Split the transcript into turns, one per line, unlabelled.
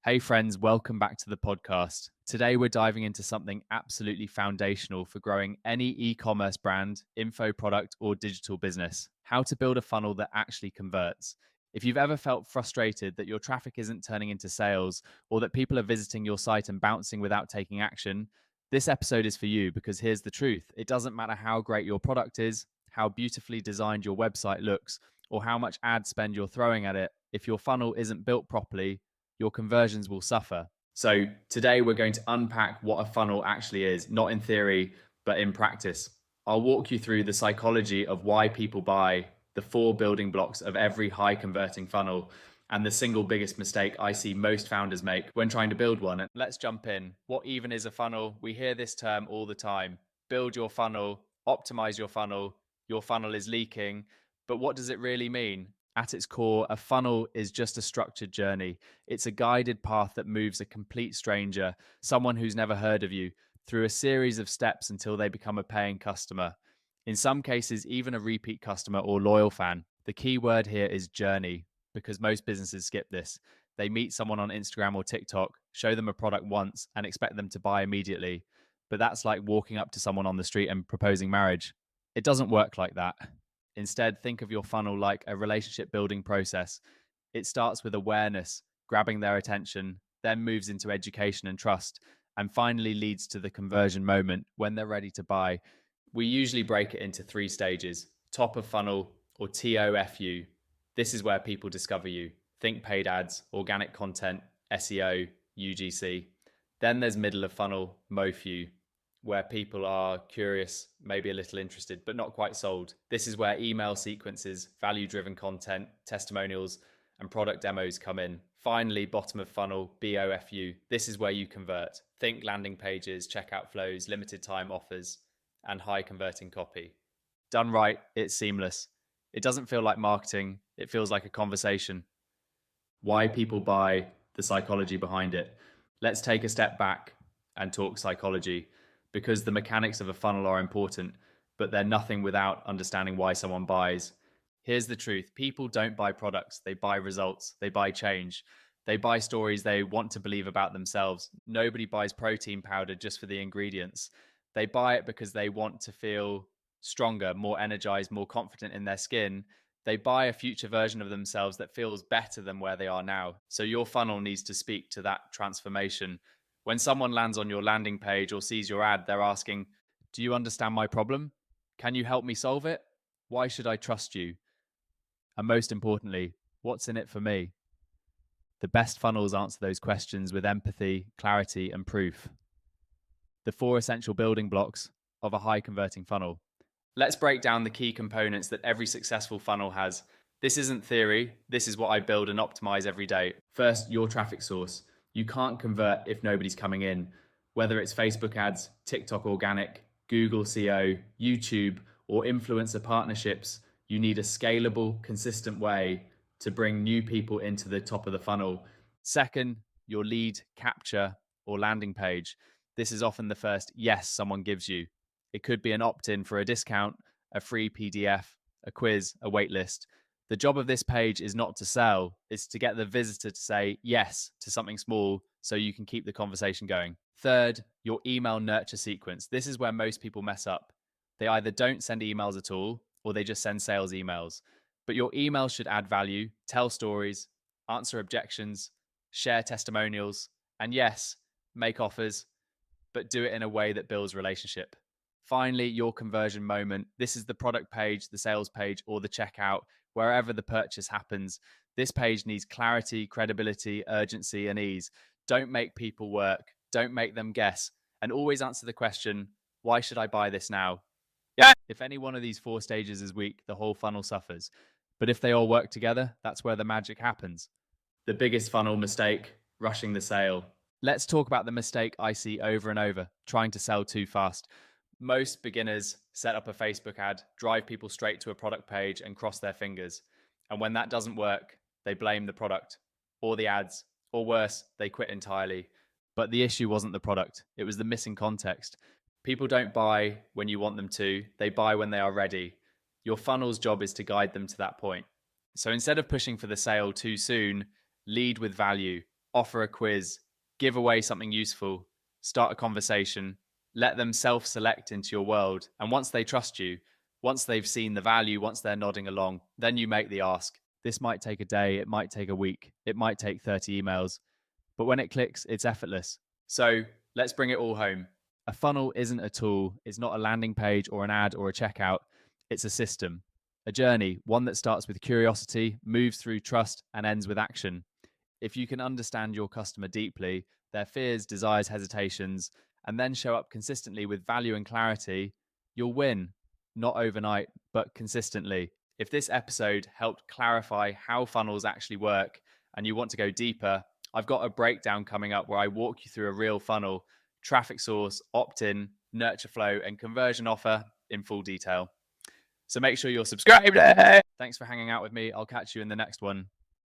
Hey friends, welcome back to the podcast. Today we're diving into something absolutely foundational for growing any e-commerce brand, info product, or digital business. How to build a funnel that actually converts. If you've ever felt frustrated that your traffic isn't turning into sales or that people are visiting your site and bouncing without taking action, this episode is for you because here's the truth. It doesn't matter how great your product is, how beautifully designed your website looks, or how much ad spend you're throwing at it. If your funnel isn't built properly, your conversions will suffer. So today we're going to unpack what a funnel actually is, not in theory, but in practice. I'll walk you through the psychology of why people buy, the 4 building blocks of every high converting funnel, and the single biggest mistake I see most founders make when trying to build one. And let's jump in. What even is a funnel? We hear this term all the time. Build your funnel, optimize your funnel is leaking. But what does it really mean? At its core, a funnel is just a structured journey. It's a guided path that moves a complete stranger, someone who's never heard of you, through a series of steps until they become a paying customer. In some cases, even a repeat customer or loyal fan. The key word here is journey, because most businesses skip this. They meet someone on Instagram or TikTok, show them a product once, and expect them to buy immediately. But that's like walking up to someone on the street and proposing marriage. It doesn't work like that. Instead, think of your funnel like a relationship building process. It starts with awareness, grabbing their attention, then moves into education and trust, and finally leads to the conversion moment when they're ready to buy. We usually break it into 3 stages: top of funnel, or TOFU. This is where people discover you. Think paid ads, organic content, SEO, UGC. Then there's middle of funnel, MOFU, where people are curious, maybe a little interested, but not quite sold. This is where email sequences, value-driven content, testimonials, and product demos come in. Finally, bottom of funnel, BOFU. This is where you convert. Think landing pages, checkout flows, limited time offers, and high converting copy. Done right, it's seamless. It doesn't feel like marketing, it feels like a conversation. Why people buy, the psychology behind it. Let's take a step back and talk psychology, because the mechanics of a funnel are important, but they're nothing without understanding why someone buys. Here's the truth. People don't buy products. They buy results. They buy change. They buy stories they want to believe about themselves. Nobody buys protein powder just for the ingredients. They buy it because they want to feel stronger, more energized, more confident in their skin. They buy a future version of themselves that feels better than where they are now. So your funnel needs to speak to that transformation. When someone lands on your landing page or sees your ad, they're asking, do you understand my problem? Can you help me solve it? Why should I trust you? And most importantly, what's in it for me? The best funnels answer those questions with empathy, clarity, and proof. The 4 essential building blocks of a high converting funnel. Let's break down the key components that every successful funnel has. This isn't theory. This is what I build and optimize every day. First, your traffic source. You can't convert if nobody's coming in. Whether it's Facebook ads, TikTok organic, Google SEO, YouTube, or influencer partnerships, you need a scalable, consistent way to bring new people into the top of the funnel. Second, your lead capture or landing page. This is often the first yes someone gives you. It could be an opt-in for a discount, a free PDF, a quiz, a waitlist. The job of this page is not to sell, it's to get the visitor to say yes to something small so you can keep the conversation going. Third, your email nurture sequence. This is where most people mess up. They either don't send emails at all or they just send sales emails. But your emails should add value, tell stories, answer objections, share testimonials, and yes, make offers, but do it in a way that builds relationship. Finally, your conversion moment. This is the product page, the sales page, or the checkout, wherever the purchase happens. This page needs clarity, credibility, urgency, and ease. Don't make people work. Don't make them guess. And always answer the question, why should I buy this now? Yeah. If any one of these 4 stages is weak, the whole funnel suffers. But if they all work together, that's where the magic happens. The biggest funnel mistake, rushing the sale. Let's talk about the mistake I see over and over, trying to sell too fast. Most beginners set up a Facebook ad, drive people straight to a product page and cross their fingers. And when that doesn't work, they blame the product or the ads, or worse, they quit entirely. But the issue wasn't the product. It was the missing context. People don't buy when you want them to. They buy when they are ready. Your funnel's job is to guide them to that point. So instead of pushing for the sale too soon, lead with value. offer a quiz, give away something useful, start a conversation, let them self-select into your world. And once they trust you, once they've seen the value, once they're nodding along, then you make the ask. This might take a day, it might take a week, it might take 30 emails, but when it clicks, it's effortless. So let's bring it all home. A funnel isn't a tool, it's not a landing page or an ad or a checkout. It's a system, a journey, one that starts with curiosity, moves through trust, and ends with action. If you can understand your customer deeply, their fears, desires, hesitations, and then show up consistently with value and clarity, you'll win, not overnight, but consistently. If this episode helped clarify how funnels actually work and you want to go deeper, I've got a breakdown coming up where I walk you through a real funnel, traffic source, opt-in, nurture flow, and conversion offer in full detail. So make sure you're subscribed. Thanks for hanging out with me. I'll catch you in the next one.